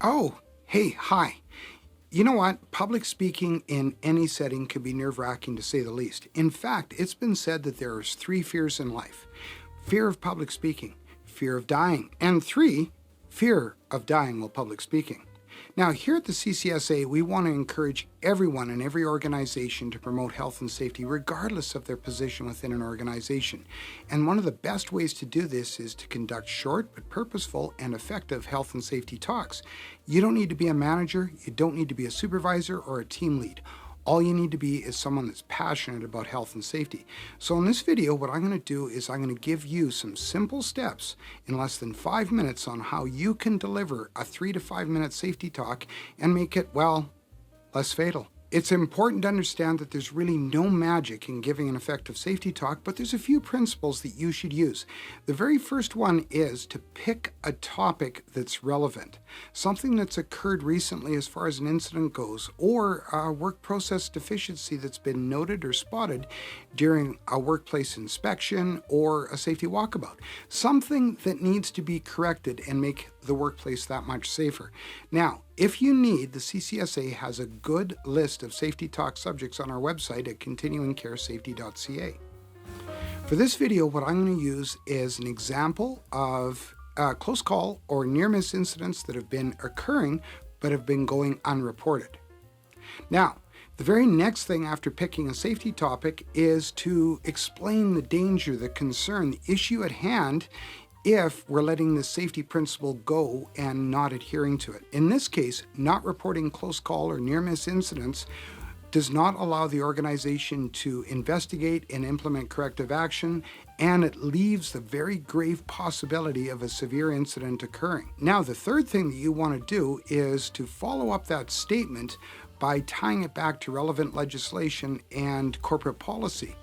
Oh, hey, hi. You know what? Public speaking in any setting can be nerve-wracking to say the least. In fact, it's been said that there are three fears in life. Fear of public speaking, fear of dying, and three, fear of dying while public speaking. Now, here at the CCSA, we want to encourage everyone in every organization to promote health and safety, regardless of their position within an organization. And one of the best ways to do this is to conduct short but purposeful and effective health and safety talks. You don't need to be a manager, you don't need to be a supervisor or a team lead. All you need to be is someone that's passionate about health and safety. So in this video, what I'm going to do is I'm going to give you some simple steps in less than 5 minutes on how you can deliver a 3 to 5 minute safety talk and make it, well, less fatal. It's important to understand that there's really no magic in giving an effective safety talk, but there's a few principles that you should use. The very first one is to pick a topic that's relevant, something that's occurred recently as far as an incident goes, or a work process deficiency that's been noted or spotted during a workplace inspection or a safety walkabout. Something that needs to be corrected and make the workplace that much safer. Now, if you need, the CCSA has a good list of safety talk subjects on our website at continuingcaresafety.ca. For this video, what I'm going to use is an example of close call or near-miss incidents that have been occurring but have been going unreported. Now, the very next thing after picking a safety topic is to explain the danger, the concern, the issue at hand if we're letting the safety principle go and not adhering to it. In this case, not reporting close call or near-miss incidents does not allow the organization to investigate and implement corrective action, and it leaves the very grave possibility of a severe incident occurring. Now, the third thing that you want to do is to follow up that statement by tying it back to relevant legislation and corporate policy.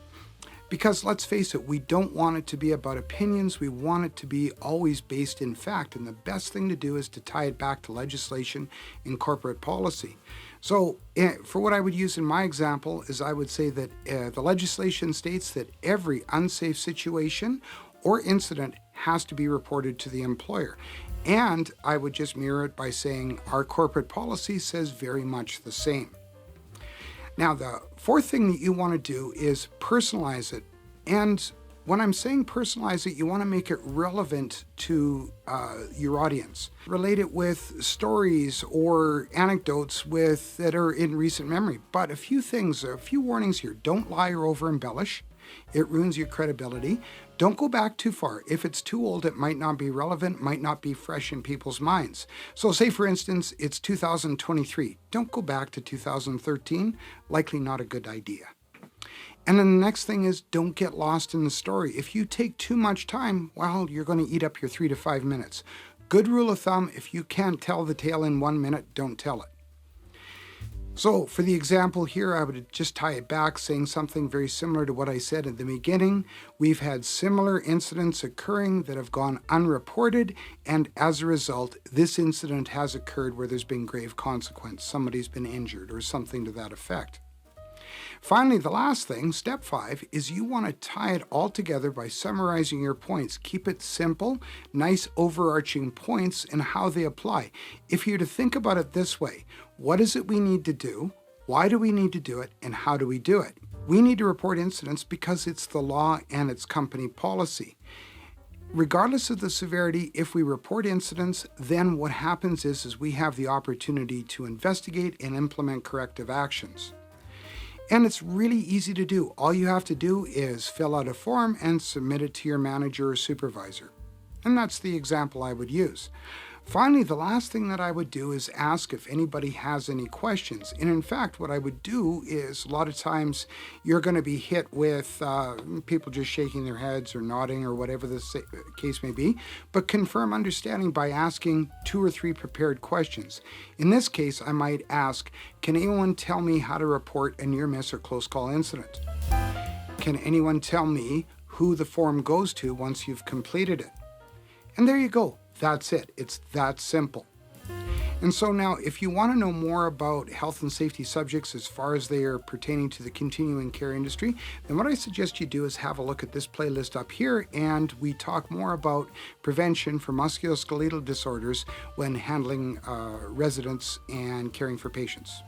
Because let's face it, we don't want it to be about opinions, we want it to be always based in fact, and the best thing to do is to tie it back to legislation and corporate policy. So for what I would use in my example is I would say that the legislation states that every unsafe situation or incident has to be reported to the employer. And I would just mirror it by saying our corporate policy says very much the same. Now, the fourth thing that you want to do is personalize it. And when I'm saying personalize it, you want to make it relevant to your audience. Relate it with stories or anecdotes that are in recent memory. But a few warnings here. Don't lie or over embellish. It ruins your credibility. Don't go back too far. If it's too old, it might not be relevant, might not be fresh in people's minds. So say, for instance, it's 2023. Don't go back to 2013. Likely not a good idea. And then the next thing is don't get lost in the story. If you take too much time, well, you're going to eat up your 3 to 5 minutes. Good rule of thumb, if you can't tell the tale in 1 minute, don't tell it. So for the example here, I would just tie it back saying something very similar to what I said at the beginning. We've had similar incidents occurring that have gone unreported, and as a result, this incident has occurred where there's been grave consequence. Somebody's been injured or something to that effect. Finally, the last thing, step 5, is you want to tie it all together by summarizing your points. Keep it simple, nice overarching points and how they apply. If you're to think about it this way, what is it we need to do? Why do we need to do it? And how do we do it? We need to report incidents because it's the law and it's company policy. Regardless of the severity, if we report incidents, then what happens is we have the opportunity to investigate and implement corrective actions. And it's really easy to do. All you have to do is fill out a form and submit it to your manager or supervisor. And that's the example I would use. Finally, the last thing that I would do is ask if anybody has any questions. And in fact, what I would do is a lot of times you're going to be hit with people just shaking their heads or nodding or whatever the case may be, but confirm understanding by asking 2 or 3 prepared questions. In this case, I might ask, can anyone tell me how to report a near-miss or close call incident? Can anyone tell me who the form goes to once you've completed it? And there you go. That's it. It's that simple. And so now, if you want to know more about health and safety subjects as far as they are pertaining to the continuing care industry, then what I suggest you do is have a look at this playlist up here, and we talk more about prevention for musculoskeletal disorders when handling residents and caring for patients.